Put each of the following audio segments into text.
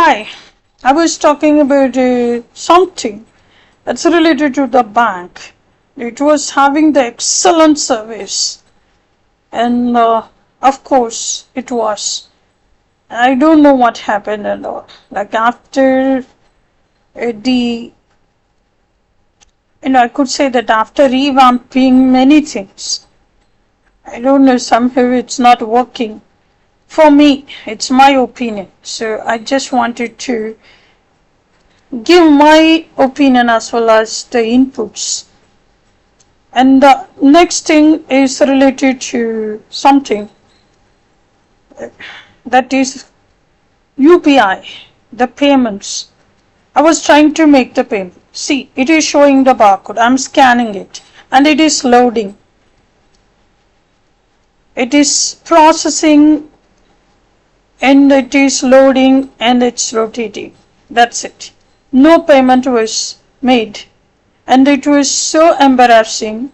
Hi, I was talking about something that's related to the bank. It was having the excellent service, and of course, it was. I don't know what happened and all. Like after the, I could say that after revamping many things, I don't know, somehow it's not working. For me, it's my opinion. So I just wanted to give my opinion as well as the inputs. And the next thing is related to something that is UPI, the payments. I was trying to make the payment. See, it is showing the barcode. I'm scanning it and it is loading. It is processing and it is loading and it's rotating. That's it. No payment was made. And it was so embarrassing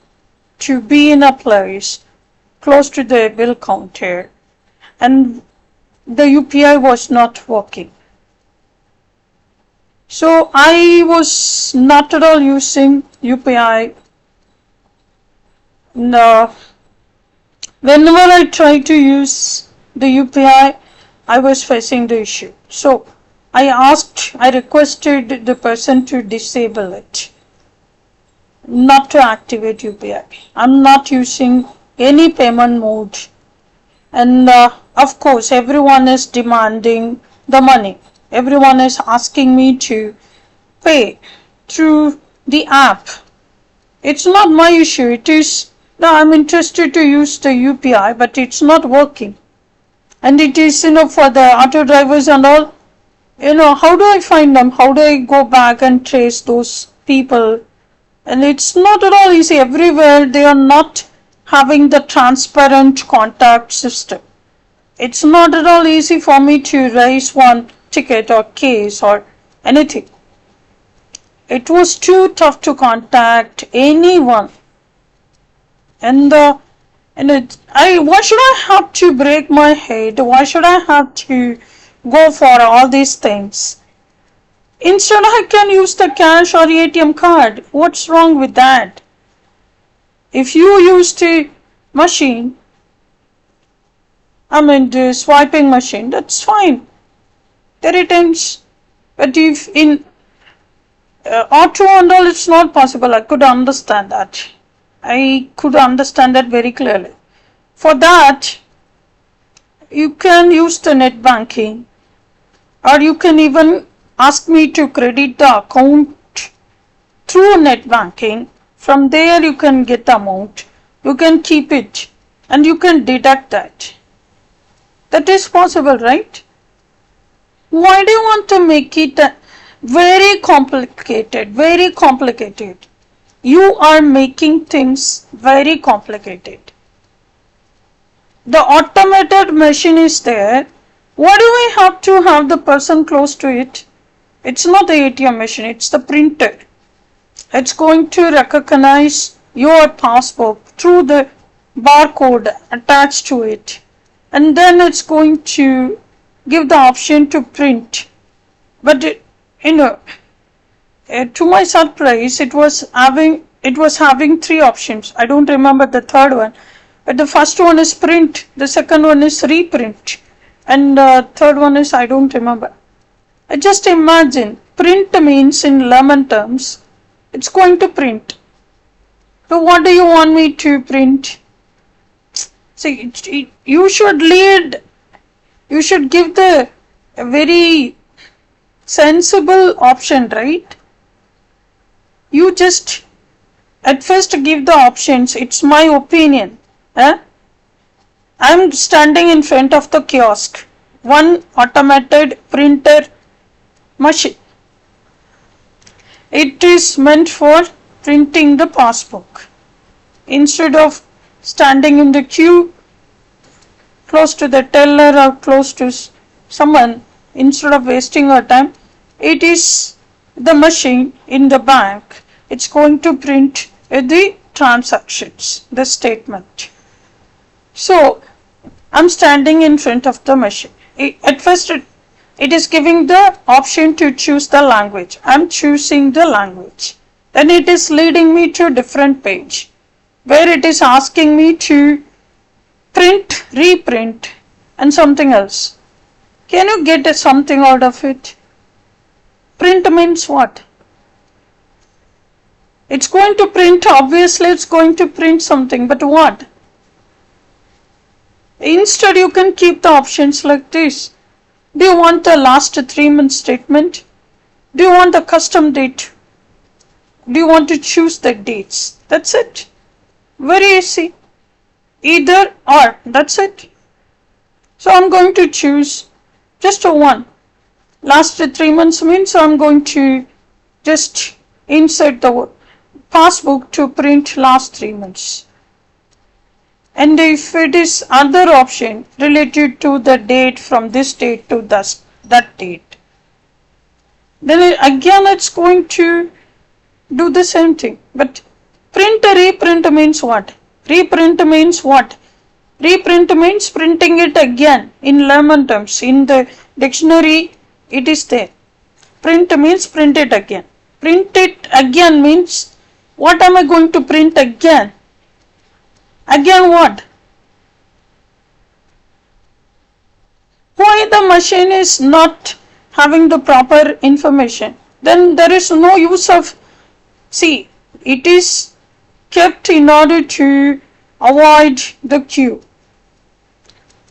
to be in a place close to the bill counter and the UPI was not working. So I was not at all using UPI. No. Whenever I tried to use the UPI, I was facing the issue. So I requested the person to disable it, not to activate UPI. I'm not using any payment mode. And of course, everyone is demanding the money. Everyone is asking me to pay through the app. It's not my issue. It is, no, I'm interested to use the UPI, but it's not working. And it is, for the auto drivers and all, how do I find them? How do I go back and trace those people? And it's not at all easy. Everywhere they are not having the transparent contact system. It's not at all easy for me to raise one ticket or case or anything. It was too tough to contact anyone. And why should I have to break my head? Why should I have to go for all these things? Instead, I can use the cash or ATM card. What's wrong with that? If you use the machine, the swiping machine, that's fine. There it ends. But if in auto and all, it's not possible. I could understand that. I could understand that very clearly. For that, you can use the net banking, or you can even ask me to credit the account through net banking. From there you can get the amount, you can keep it and you can deduct that. That is possible, right? Why do you want to make it very complicated, very complicated? You are making things very complicated. The automated machine is there. Why do we have to have the person close to it? It's not the ATM machine, it's the printer. It's going to recognize your passport through the barcode attached to it. And then it's going to give the option to print. But to my surprise, it was having three options. I don't remember the third one. But the first one is print, the second one is reprint, and the third one is I don't remember. Just imagine, print means in layman terms, it's going to print. So what do you want me to print? See, you should give the very sensible option, right? You just at first give the options. It's my opinion. I'm standing in front of the kiosk. One automated printer machine. It is meant for printing the passbook. Instead of standing in the queue close to the teller or close to someone, instead of wasting our time, it is the machine in the bank. It's going to print the transactions, the statement. So I'm standing in front of the machine. At first it is giving the option to choose the language. I'm choosing the language. Then it is leading me to a different page where it is asking me to print, reprint, and something else. Can you get something out of it? Print means what? It's going to print, obviously it's going to print something, but what? Instead you can keep the options like this. Do you want the last 3 months statement? Do you want the custom date? Do you want to choose the dates? That's it. Very easy. Either or, that's it. So I'm going to choose just a one. Last 3 months means I'm going to just insert the passbook to print last 3 months. And if it is other option related to the date from this date to that date, then again it's going to do the same thing. But print reprint means what? Reprint means what? Reprint means printing it again in layman terms. In the dictionary it is there. Print means print it again. Print it again means what am I going to print again? Again what? Why the machine is not having the proper information? Then there is no use of, see, it is kept in order to avoid the queue,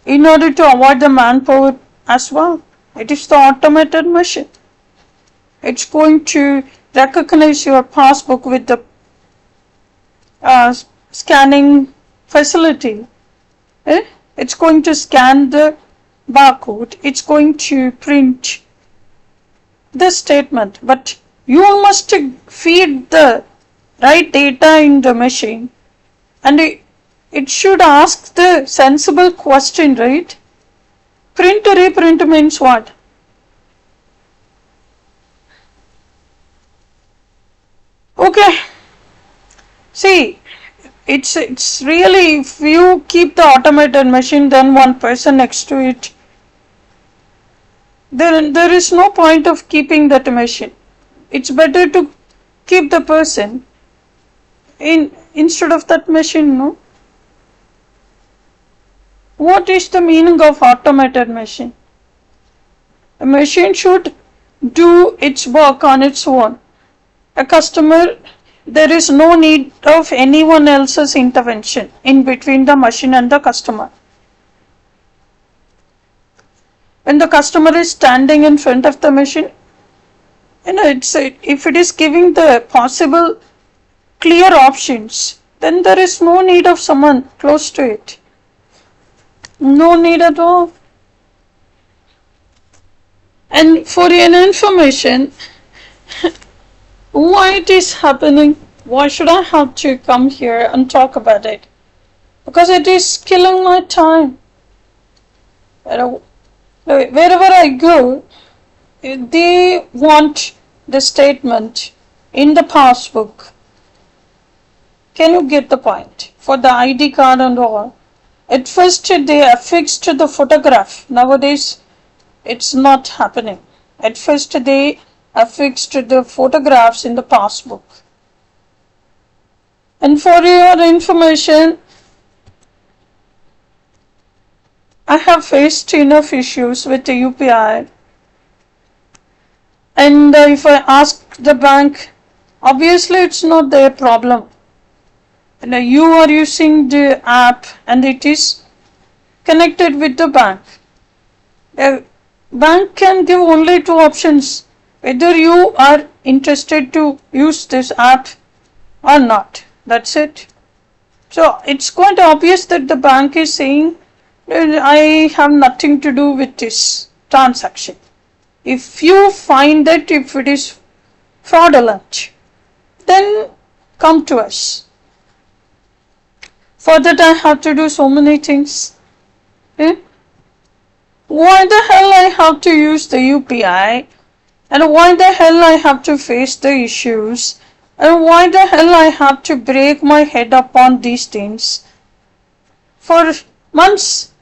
in order to avoid the manpower as well. It is the automated machine. It's going to recognize your passbook with the scanning facility. It's going to scan the barcode. It's going to print the statement. But you must feed the right data in the machine, and it should ask the sensible question, right? Print reprint means what? Okay. See, it's really, if you keep the automated machine, then one person next to it, then there is no point of keeping that machine. It's better to keep the person instead of that machine, no? What is the meaning of automated machine? A machine should do its work on its own. A customer, there is no need of anyone else's intervention in between the machine and the customer. When the customer is standing in front of the machine, if it is giving the possible clear options, then there is no need of someone close to it. No need at all. And for your information, why it is happening, why should I have to come here and talk about it? Because it is killing my time. Wherever I go, they want the statement in the passbook. Can you get the point? For the ID card and all. At first they affixed the photograph. Nowadays it's not happening. At first they affixed the photographs in the passbook. And for your information, I have faced enough issues with the UPI. And if I ask the bank, obviously it's not their problem. And you are using the app and it is connected with the bank. The bank can give only two options, whether you are interested to use this app or not. That's it. So it's quite obvious that the bank is saying, I have nothing to do with this transaction. If you find that if it is fraudulent, then come to us. For that I have to do so many things. Why the hell I have to use the UPI? And why the hell I have to face the issues? And why the hell I have to break my head up on these things for months?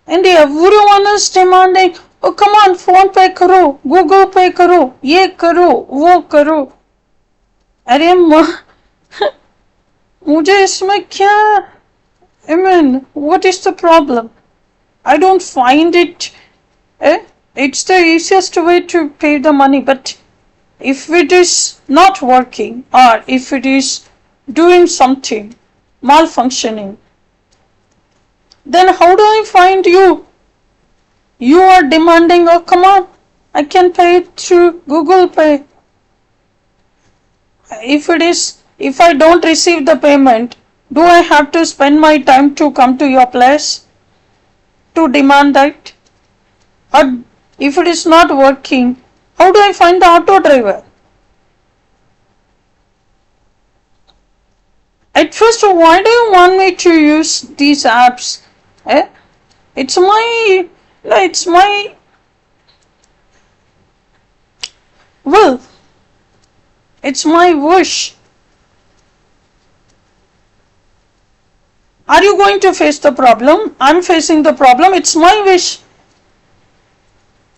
And everyone is demanding, oh come on, phone pay karo, Google pay karo, ye karo, wo karo. अरे मुझे इसमें क्या, I mean, what is the problem? I don't find it, it's the easiest way to pay the money, but if it is not working or if it is doing something malfunctioning, then how do I find you? You are demanding, oh come on, I can pay it through Google Pay. If I don't receive the payment, do I have to spend my time to come to your place to demand that? Or if it is not working, how do I find the auto driver? At first, why do you want me to use these apps? It's my will. It's my wish. Are you going to face the problem? I'm facing the problem. It's my wish.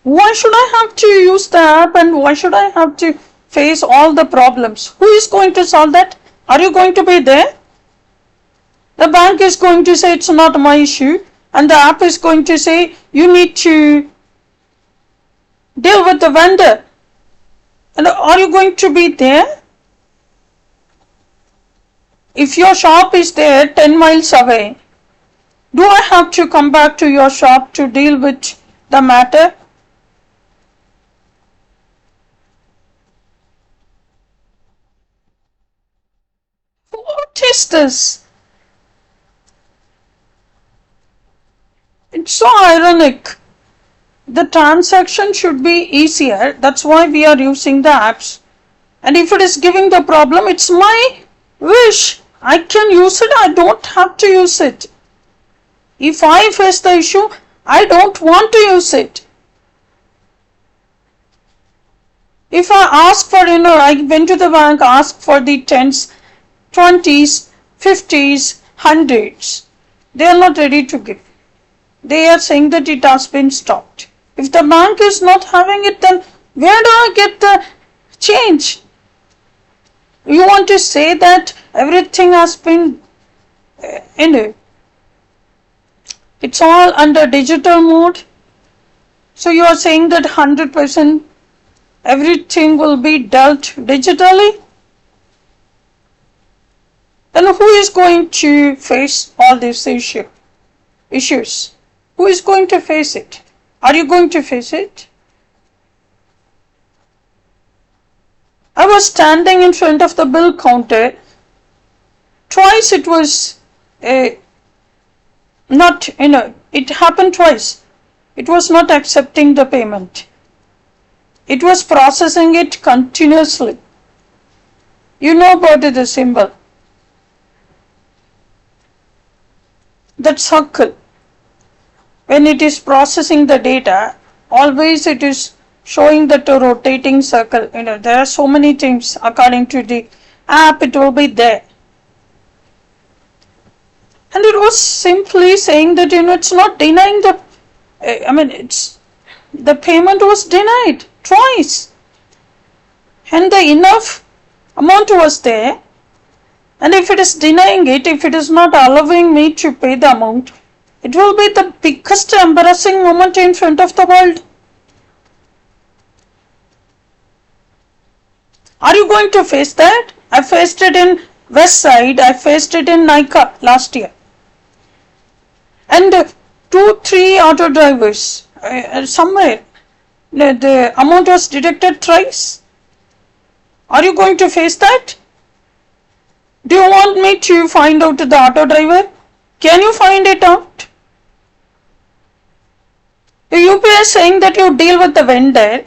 Why should I have to use the app and why should I have to face all the problems? Who is going to solve that? Are you going to be there? The bank is going to say it's not my issue, and the app is going to say you need to deal with the vendor. And are you going to be there? If your shop is there 10 miles away, do I have to come back to your shop to deal with the matter? What is this? It's so ironic. The transaction should be easier. That's why we are using the apps. And if it is giving the problem, it's my wish. I can use it. I don't have to use it. If I face the issue, I don't want to use it. If I ask for, I went to the bank, asked for the 10s, 20s, 50s, 100s. They are not ready to give. They are saying that it has been stopped. If the bank is not having it, then where do I get the change? You want to say that everything has been it's all under digital mode. So you are saying that 100% everything will be dealt digitally? Then who is going to face all these issues? Who is going to face it? Are you going to face it? I was standing in front of the bill counter. Twice it was it happened twice. It was not accepting the payment. It was processing it continuously. You know about the symbol. That circle. When it is processing the data, always it is showing that rotating circle. There are so many things according to the app, it will be there. And it was simply saying that, it's not denying the, the payment was denied twice. And the enough amount was there. And if it is denying it, if it is not allowing me to pay the amount, it will be the biggest embarrassing moment in front of the world. Are you going to face that? I faced it in West Side, I faced it in Nika last year. And 2-3 auto drivers, somewhere, the amount was deducted thrice. Are you going to face that? Do you want me to find out the auto driver? Can you find it out? The UPI is saying that you deal with the vendor,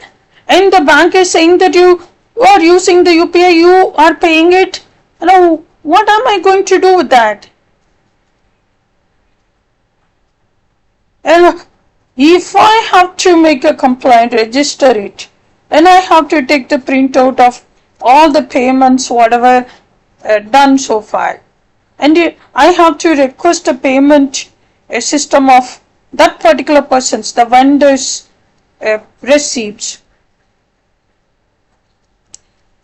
and the bank is saying that you are using the UPI, you are paying it. What am I going to do with that? And if I have to make a complaint, register it, then I have to take the printout of all the payments, whatever done so far. And I have to request a payment, a system of that particular person's, the vendor's receipts.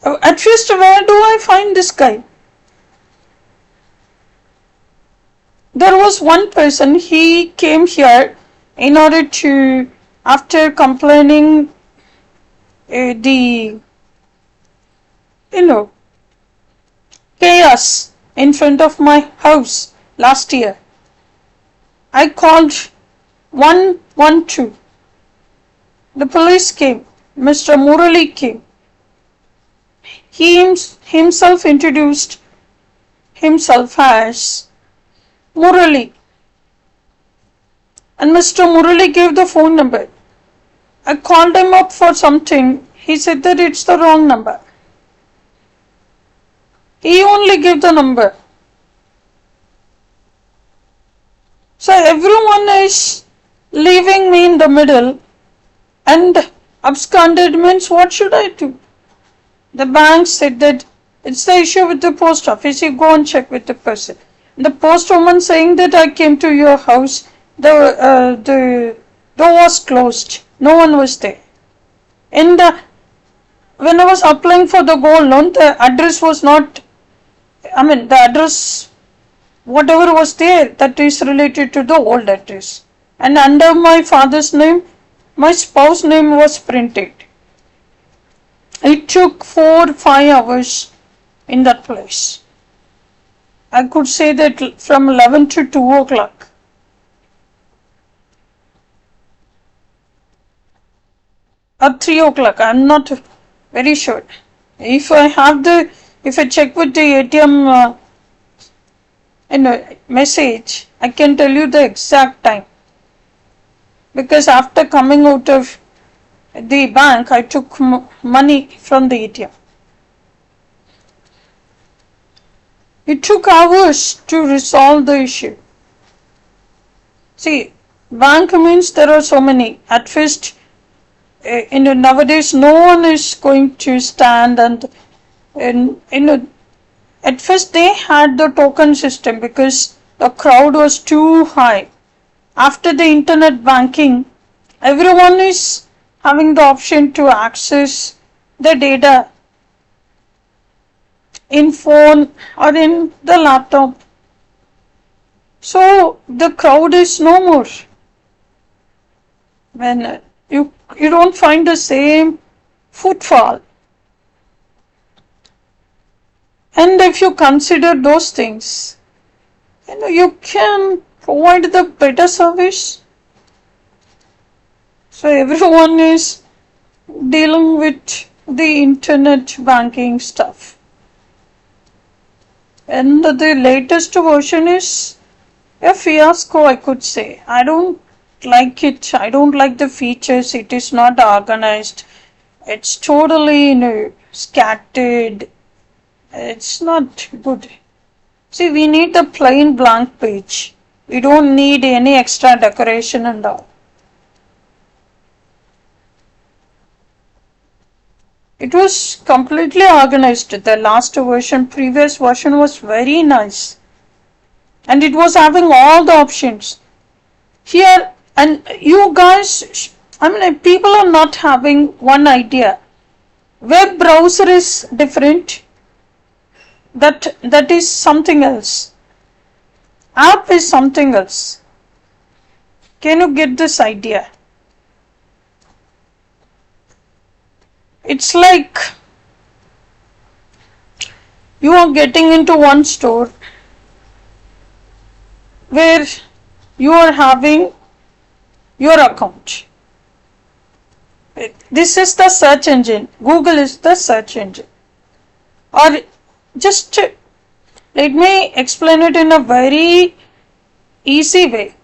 At first, where do I find this guy? There was one person, he came here in order to, after complaining the, chaos in front of my house last year. I called 112. The police came. Mr. Murali came. He himself introduced himself as Murali. And Mr. Murali gave the phone number. I called him up for something. He said that it's the wrong number. He only gave the number. So everyone is leaving me in the middle, and absconded means what should I do? The bank said that it's the issue with the post office, you go and check with the person. The postwoman saying that I came to your house, the door was closed, no one was there. And when I was applying for the gold loan, the address was not, the address, whatever was there, that is related to the old address. And under my father's name, my spouse's name was printed. It took 4-5 hours in that place. I could say that from 11 to 2 o'clock. Or 3 o'clock, I'm not very sure. If I check with the ATM message, I can tell you the exact time. Because after coming out of the bank, I took money from the ATM. It took hours to resolve the issue. See, bank means there are so many. At first, nowadays no one is going to stand and at first they had the token system because the crowd was too high. After the internet banking, everyone is having the option to access the data in phone or in the laptop. So the crowd is no more. When you don't find the same footfall. And if you consider those things, you can provide the better service. So everyone is dealing with the internet banking stuff. And the latest version is a fiasco, I could say. I don't like it. I don't like the features. It is not organized. It's totally, scattered. It's not good. See, we need the plain blank page. We don't need any extra decoration and all. It was completely organized. The last version, previous version was very nice. And it was having all the options. Here, and you guys, people are not having one idea. Web browser is different. That is something else. App is something else. Can you get this idea? It's like you are getting into one store where you are having your account. This is the search engine. Google is the search engine. Or just let me explain it in a very easy way.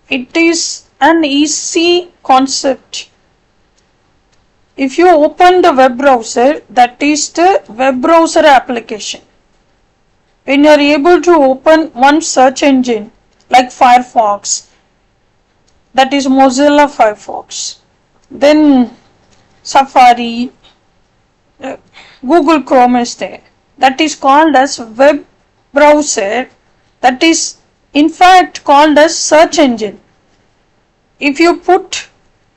It is an easy concept. If you open the web browser, that is the web browser application. When you are able to open one search engine like Firefox, that is Mozilla Firefox, then Safari, Google Chrome is there. That is called as web browser. That is in fact called as search engine. If you put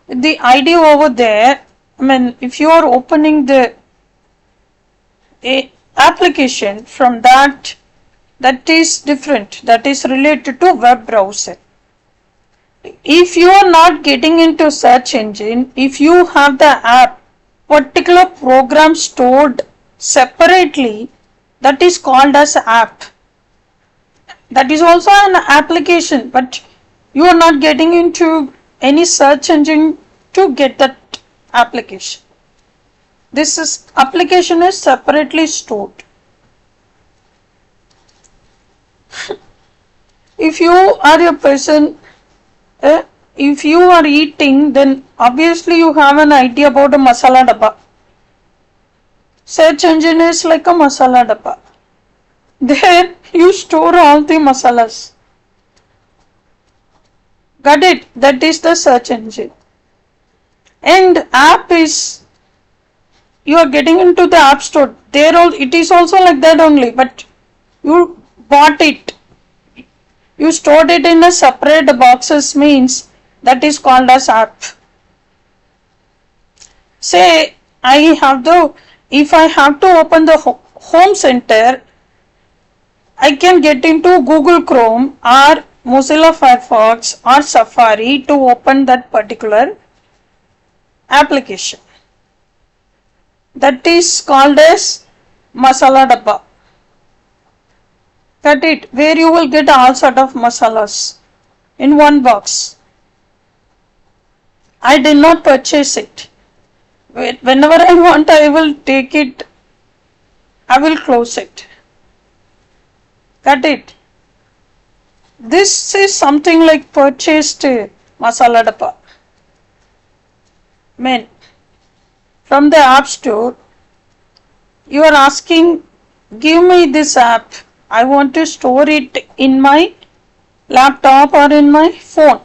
the ID over there, if you are opening the application from that is different, that is related to web browser. If you are not getting into search engine, if you have the app, particular program stored separately, that is called as app. That is also an application, but you are not getting into any search engine to get that application. This application is separately stored. If you are a person, if you are eating, then obviously you have an idea about a masala dabba. Search engine is like a masala dabba. There you store all the masalas. Got it? That is the search engine. And app is, you are getting into the app store. There it is also like that only, but you bought it. You stored it in a separate boxes, means that is called as app. Say if I have to open the home center, I can get into Google Chrome or Mozilla Firefox or Safari to open that particular application. That is called as masala dabba. Got it? Where you will get all sort of masalas in one box. I did not purchase it. Whenever I want, I will take it. I will close it. Got it? This is something like purchased masala dabba. From the app store, you are asking, give me this app. I want to store it in my laptop or in my phone.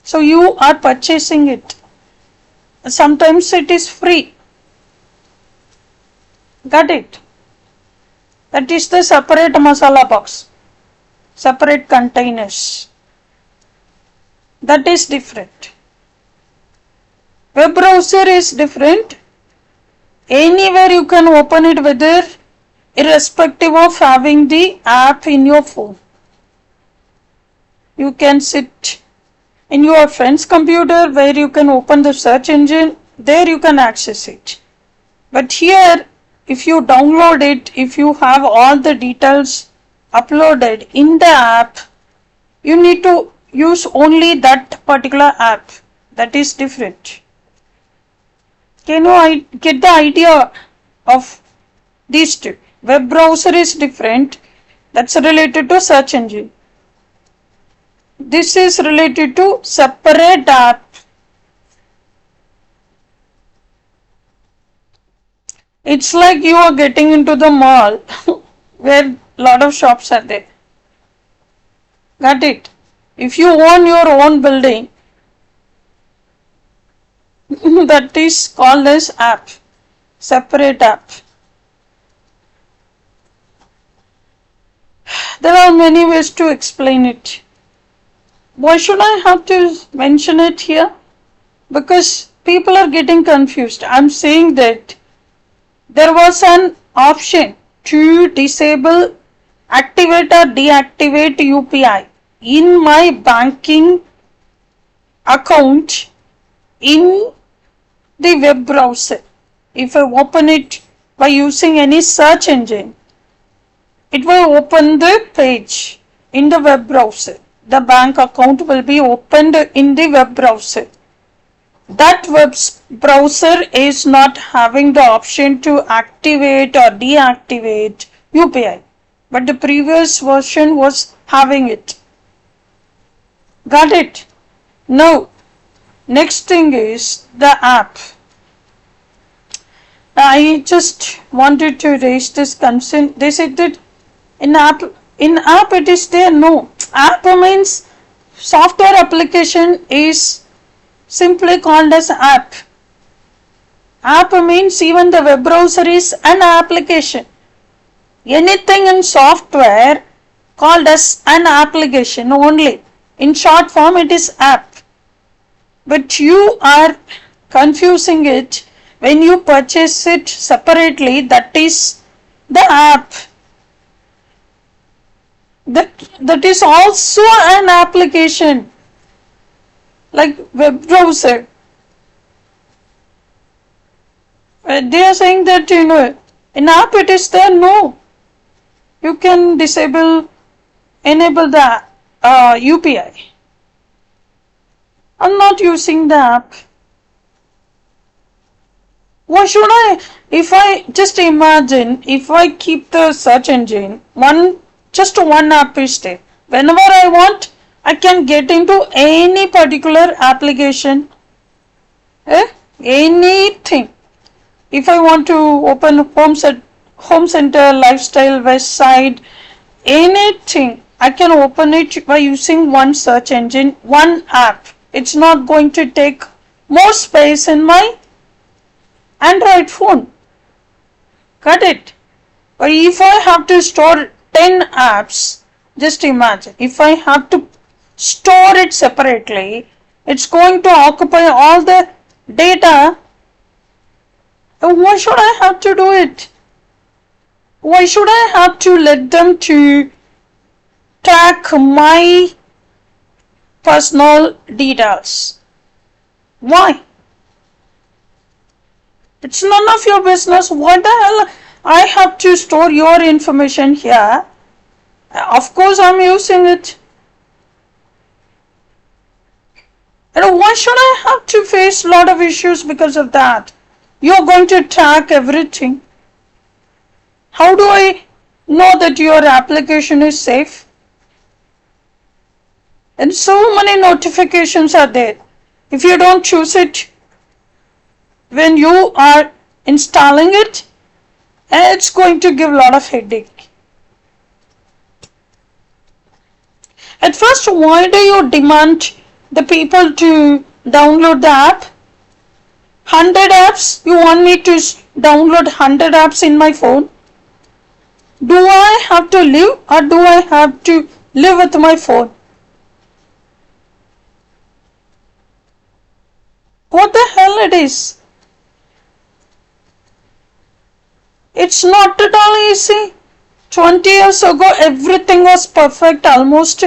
So you are purchasing it. Sometimes it is free. Got it? That is the separate masala box, separate containers. That is different. Web browser is different. Anywhere you can open it, whether irrespective of having the app in your phone. You can sit in your friend's computer where you can open the search engine, there you can access it. But here, if you download it, if you have all the details uploaded in the app, you need to use only that particular app. That is different. Can you get the idea of these two? Web browser is different. That's related to search engine. This is related to separate app. It's like you are getting into the mall where lot of shops are there. Got it? If you own your own building, that is called as app, separate app. There are many ways to explain it. Why should I have to mention it here? Because people are getting confused. I'm saying that there was an option to disable, activate or deactivate UPI in my banking account in the web browser. If I open it by using any search engine, it will open the page in the web browser. The bank account will be opened in the web browser. That web browser is not having the option to activate or deactivate UPI, but the previous version was having it. Got it? Now, next thing is the app. I just wanted to raise this concern. They said that in app it is there. No, app means software application is simply called as app. App means even the web browser is an application. Anything in software called as an application only. In short form, it is app. But you are confusing it when you purchase it separately. That is the app. That is also an application like web browser. They are saying that in app it is there. No, you can enable the UPI. I'm not using the app. Why should I? If I just imagine, if I keep the search engine, just one app is there. Whenever I want, I can get into any particular application. Anything. If I want to open home center, lifestyle, west side, anything, I can open it by using one search engine, one app. It's not going to take more space in my Android phone. Got it? But if I have to store 10 apps, just imagine, if I have to store it separately, it's going to occupy all the data. Why should I have to do it? Why should I have to let them to track my personal details? Why? It's none of your business. What the hell? I have to store your information here. Of course, I'm using it. And why should I have to face a lot of issues because of that? You're going to track everything. How do I know that your application is safe? And so many notifications are there. If you don't choose it when you are installing it, it's going to give a lot of headache. At first, why do you demand the people to download the app? 100 apps? You want me to download 100 apps in my phone? Do I have to live or do I have to live with my phone? What the hell it is? It's not at all easy. 20 years ago, everything was perfect, almost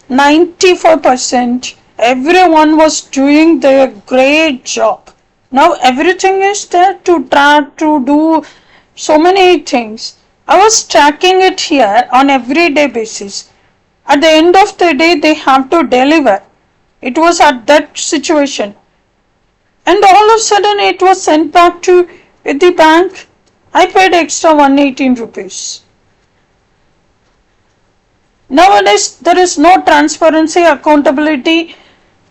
94%. Everyone was doing their great job. Now everything is there to track, to do so many things. I was tracking it here on everyday basis. At the end of the day, they have to deliver. It was at that situation. And all of a sudden, it was sent back to the bank. I paid extra 118 rupees. Nowadays, there is no transparency, accountability,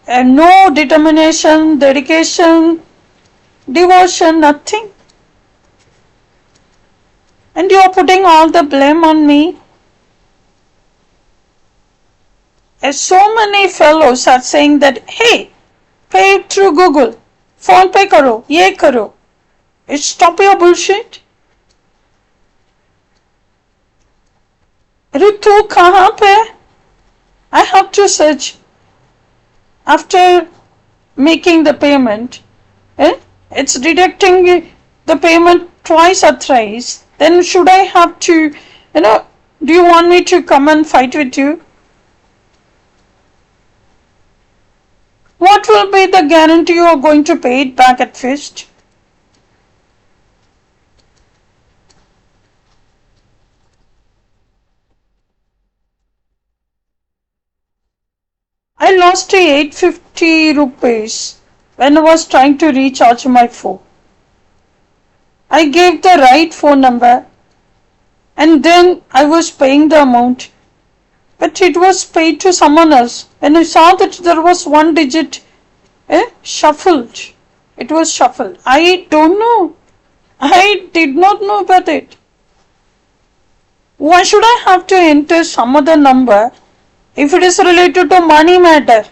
and no determination, dedication, devotion, nothing. And you are putting all the blame on me. As so many fellows are saying that, hey, pay it through Google, phone pay karo, ye karo. Stop your bullshit. अरे तू कहाँ पे? I have to search after making the payment. It's deducting the payment twice or thrice. Then should I have to, do you want me to come and fight with you? What will be the guarantee you are going to pay it back at first? I lost 850 rupees when I was trying to recharge my phone. I gave the right phone number and then I was paying the amount. But it was paid to someone else. When I saw that there was one digit shuffled. It was shuffled. I don't know. I did not know about it. Why should I have to enter some other number if it is related to money matter?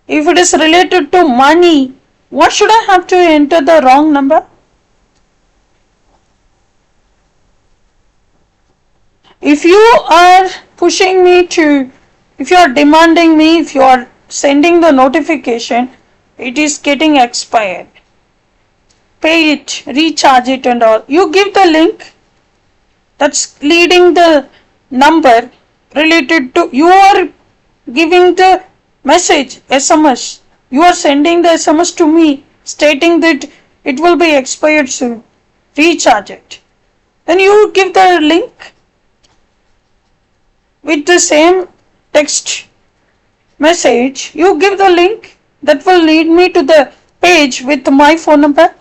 If it is related to money, why should I have to enter the wrong number? If you are pushing me to, if you are demanding me, if you are sending the notification, it is getting expired. Pay it, recharge it and all. You give the link that's leading the number related to, you are giving the message, SMS. You are sending the SMS to me stating that it will be expired soon. Recharge it. Then you give the link with the same text message. You give the link that will lead me to the page with my phone number.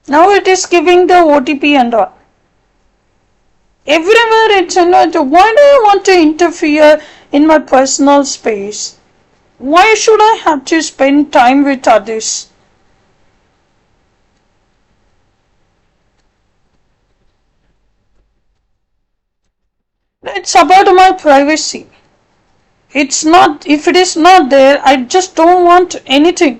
Now it is giving the OTP and all. Everywhere it's why do you want to interfere in my personal space? Why should I have to spend time with others? It's about my privacy. It's not, if it is not there, I just don't want anything.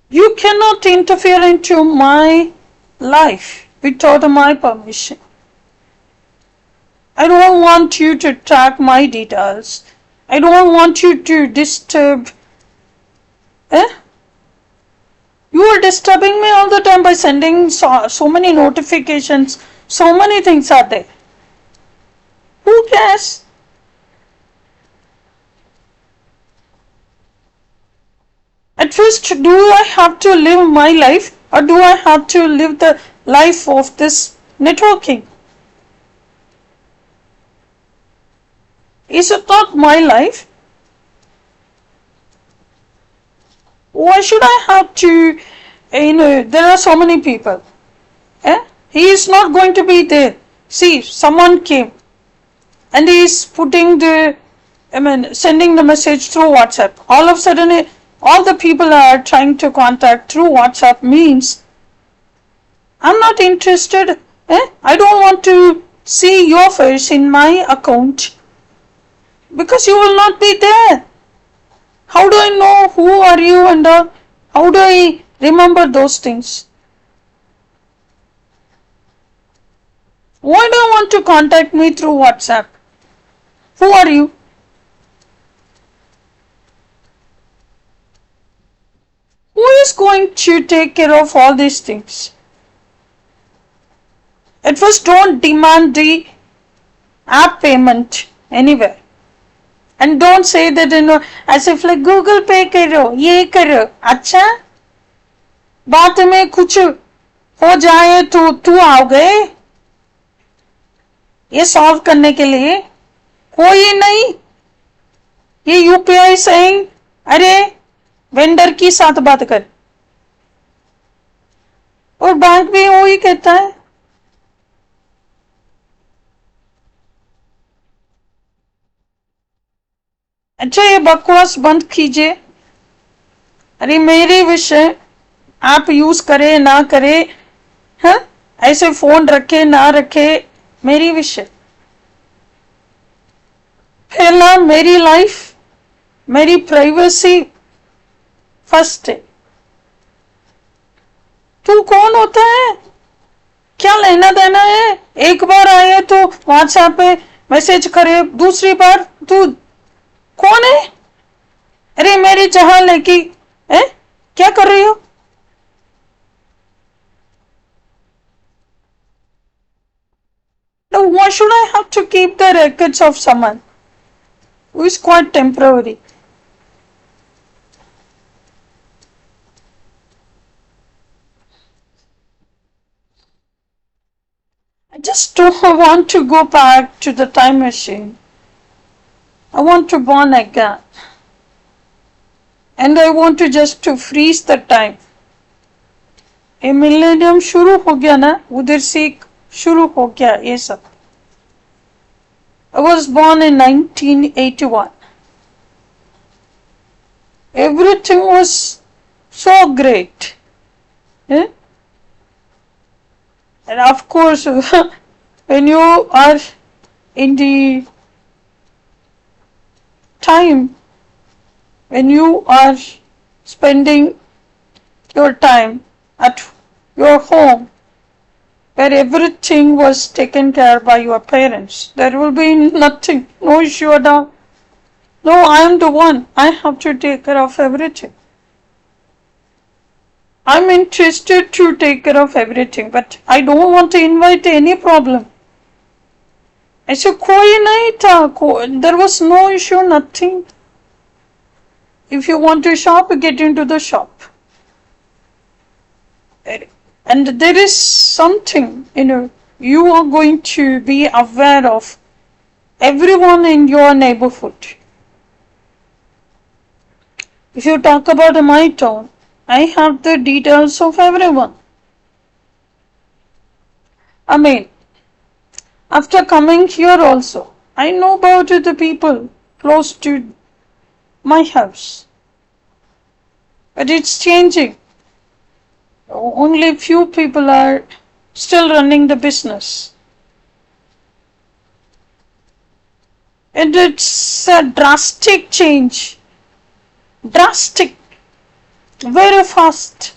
You cannot interfere into my life without my permission. I don't want you to track my details. I don't want you to disturb. You are disturbing me all the time by sending so many notifications. So many things are there. Who cares? At first, do I have to live my life or do I have to live the life of this networking? Is it not my life? Why should I have to, there are so many people. He is not going to be there. See, someone came and he is putting sending the message through WhatsApp. All of a sudden, all the people are trying to contact through WhatsApp means I'm not interested. I don't want to see your face in my account because you will not be there. How do I know who are you and how do I remember those things? Why do you want to contact me through WhatsApp? Who are you? Who is going to take care of all these things? At first, don't demand the app payment anywhere. And don't say that, as if like Google Pay करो, ये करो. अच्छा? बात में कुछ हो जाए तो तू आओ गए? ये सॉल्व करने के लिए कोई नहीं. ये यूपीआई सेइंग अरे वेंडर की साथ बात कर. और बैंक भी वही कहता है. अच्छा ये बकवास बंद कीजिए. अरे मेरी विषय आप यूज करे ना करे, हाँ ऐसे फोन रखे ना रखे मेरी विषय. पहला मेरी लाइफ, मेरी प्राइवेसी फर्स्ट है. तू कौन होता है? क्या लेना देना है? एक बार आए तो व्हाट्सएप पे मैसेज करे, दूसरी बार तू कौन है? अरे मेरी जहां लेके क्या कर रही हो? Now why should I have to keep the records of someone who is quite temporary? I just don't want to go back to the time machine. I want to born again. And I want to just to freeze the time. ये millennium शुरू हो गया ना, उधर से शुरू हो गया ये सब. I was born in 1981. Everything was so great. And of course, when you are in the time, when you are spending your time at your home where everything was taken care by your parents. There will be nothing, no issue at all. No, I am the one. I have to take care of everything. I'm interested to take care of everything, but I don't want to invite any problem. ऐसे कोई नहीं था, there was no issue, nothing. If you want to shop, get into the shop. And there is something, you are going to be aware of everyone in your neighborhood. If you talk about my town, I have the details of everyone. I mean, after coming here also, I know about the people close to my house. But it's changing. Only few people are still running the business. And it's a drastic change. Drastic. Very fast.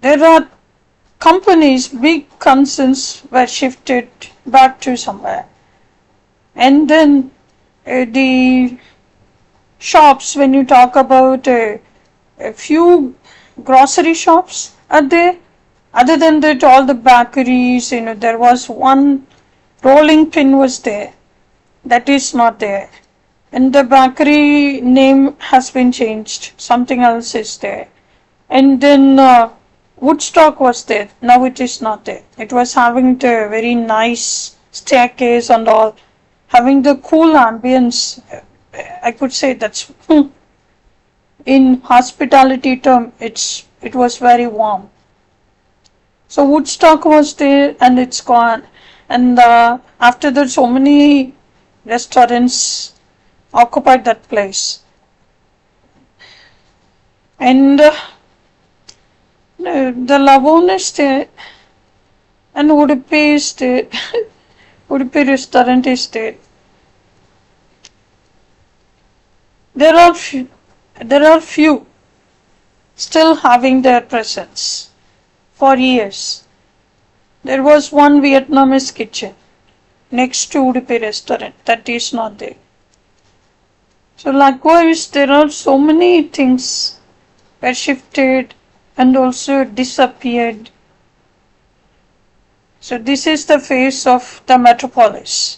There are companies, big concerns were shifted back to somewhere. And then the shops, when you talk about a few grocery shops are there. Other than that, all the bakeries, there was one rolling pin was there. That is not there. And the bakery name has been changed. Something else is there. And then Woodstock was there. Now it is not there. It was having the very nice staircase and all. Having the cool ambience. I could say that's in hospitality term, it was very warm. So Woodstock was there and it's gone. And after that, so many restaurants occupied that place. And the Lavon is there and Udupi is there. Udupi restaurant is there. There are few still having their presence for years. There was one Vietnamese kitchen next to Udupi restaurant that is not there. So likewise, there are so many things were shifted and also disappeared. So this is the face of the metropolis.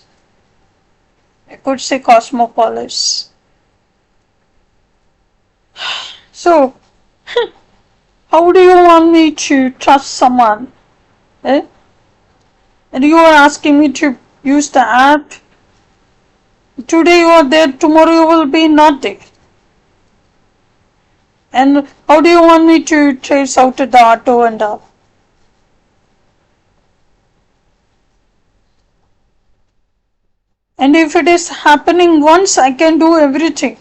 I could say cosmopolis. So, how do you want me to trust someone? And you are asking me to use the app. Today you are there, tomorrow you will be not there. And how do you want me to trace out the auto and all? And if it is happening once, I can do everything.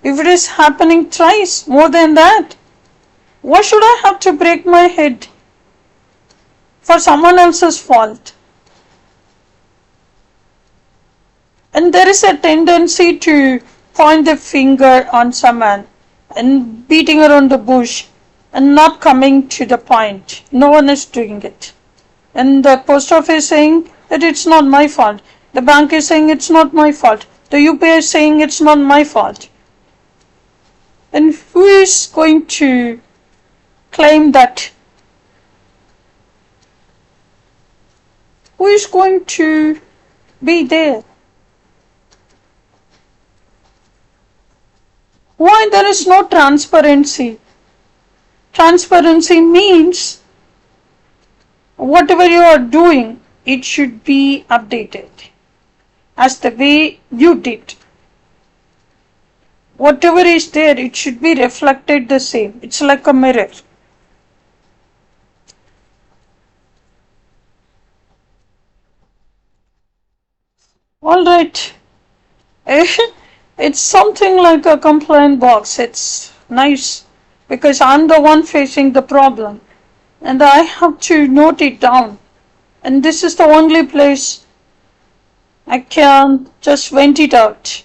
If it is happening thrice, more than that, why should I have to break my head for someone else's fault? And there is a tendency to point the finger on someone and beating around the bush and not coming to the point. No one is doing it. And the post office is saying that it's not my fault. The bank is saying it's not my fault. The UPI is saying it's not my fault. And who is going to claim that? Who is going to be there? Why there is no transparency? Transparency means whatever you are doing, it should be updated as the way you did. Whatever is there, it should be reflected the same. It's like a mirror. Alright. It's something like a complaint box. It's nice because I'm the one facing the problem and I have to note it down. And this is the only place I can just vent it out.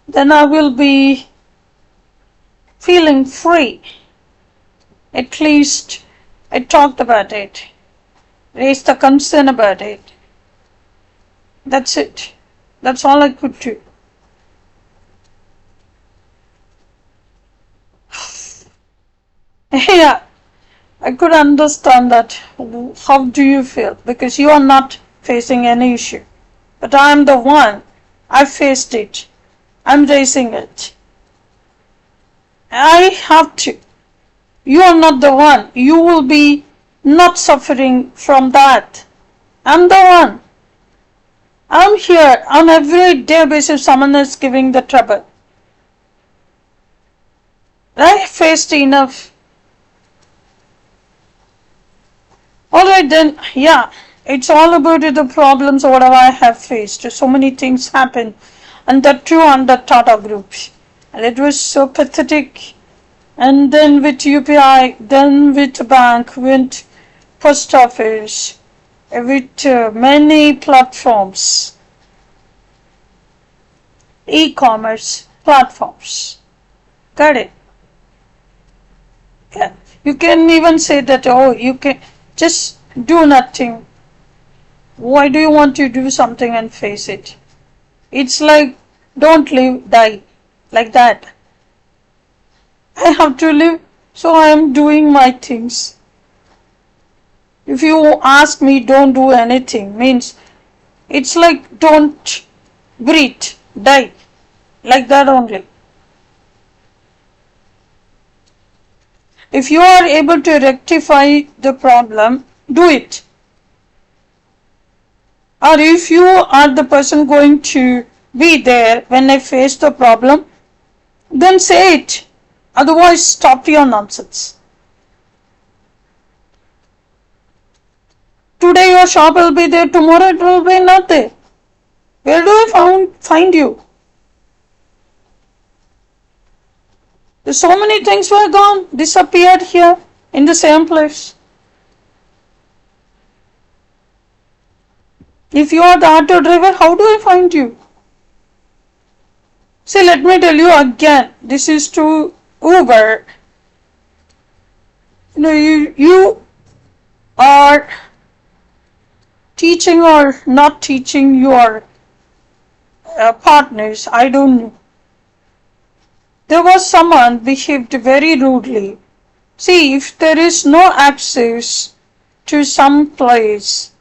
Then I will be feeling free. At least I talked about it, raised the concern about it. That's it. That's all I could do. Yeah, I could understand that. How do you feel? Because you are not facing any issue. But I am the one. I faced it. I'm raising it. I have to. You are not the one. You will be not suffering from that. I'm the one. I'm here on every day basis. Someone is giving the trouble. I faced enough. Alright then, yeah, it's all about the problems whatever I have faced. So many things happen, and that too on the Tata Group. And it was so pathetic. And then with UPI, then with bank, with post office, with many platforms, e-commerce platforms. Got it? Yeah. You can even say that, oh, you can just do nothing. Why do you want to do something and face it? It's like, don't live, die. Like that. I have to live, so I am doing my things. If you ask me, don't do anything, means it's like, don't breathe, die. Like that only. If you are able to rectify the problem, do it. Or if you are the person going to be there when I face the problem, then say it. Otherwise, stop your nonsense. Today your shop will be there, tomorrow it will be not there. Where do I find you? So many things were gone, disappeared here in the same place. If you are the auto driver, how do I find you? See, let me tell you again, this is to Uber. You are teaching or not teaching your partners, I don't know. There was someone behaved very rudely. See, if there is no access to some place,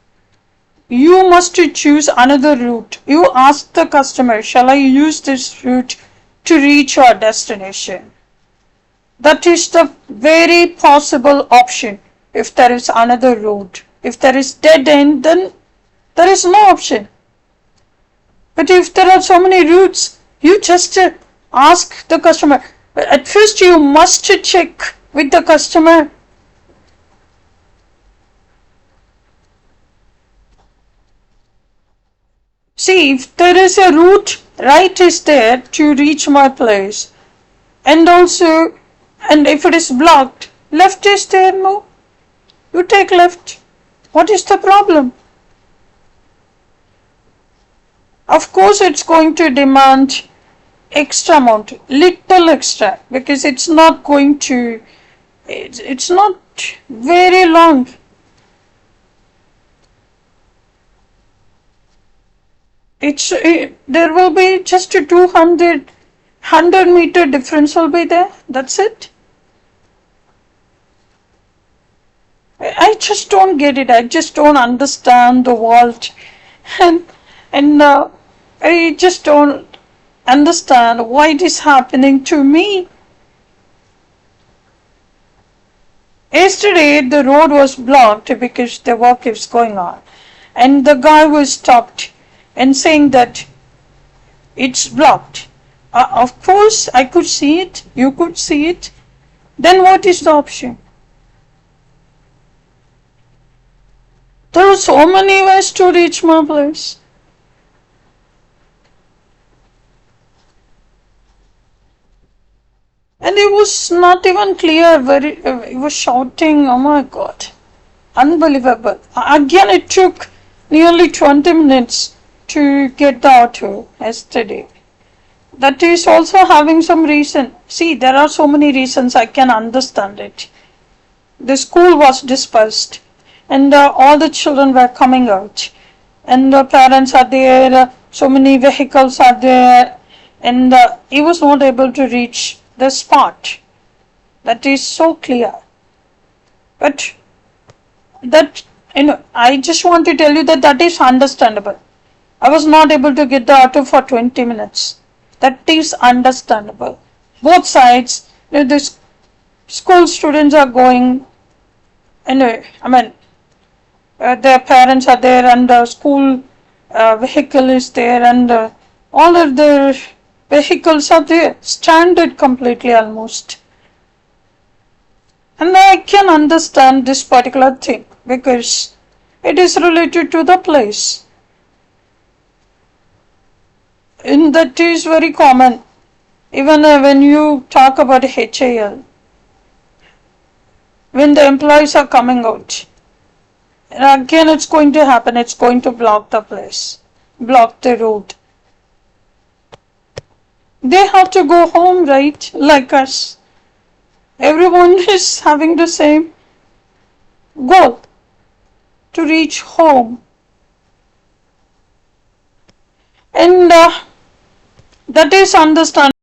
you must choose another route. You ask the customer, shall I use this route to reach your destination? That is the very possible option if there is another route. If there is dead end, then there is no option. But if there are so many routes, you just ask the customer. At first you must check with the customer. See, if there is a route, right is there to reach my place. And also, and if it is blocked, left is there, no? You take left. What is the problem? Of course, it's going to demand extra amount, little extra, because it's not going to, it's not very long. There will be just a 100-meter difference will be there. That's it. I just don't get it. I just don't understand the world, and I just don't understand why it is happening to me. Yesterday the road was blocked because the work is going on, and the guy was stopped and saying that it's blocked. Of course I could see it, you could see it. Then what is the option? There are so many ways to reach my place. And it was not even clear where it was shouting, oh my God, unbelievable. Again, it took nearly 20 minutes to get the auto yesterday. that is also having some reason. See, there are so many reasons I can understand it. The school was dispersed, and all the children were coming out, and the parents are there, so many vehicles are there, and he was not able to reach the spot. That is so clear. But that, I just want to tell you that that is understandable. I was not able to get the auto for 20 minutes. That is understandable. Both sides, the school students are going, I mean, their parents are there, and the school vehicle is there, and all of the vehicles are there, stranded completely almost. And I can understand this particular thing because it is related to the place. And that is very common. Even when you talk about HAL, when the employees are coming out, and again it's going to happen, it's going to block the place, block the road. They have to go home, right? Like us. Everyone is having the same goal, to reach home. And that is understandable.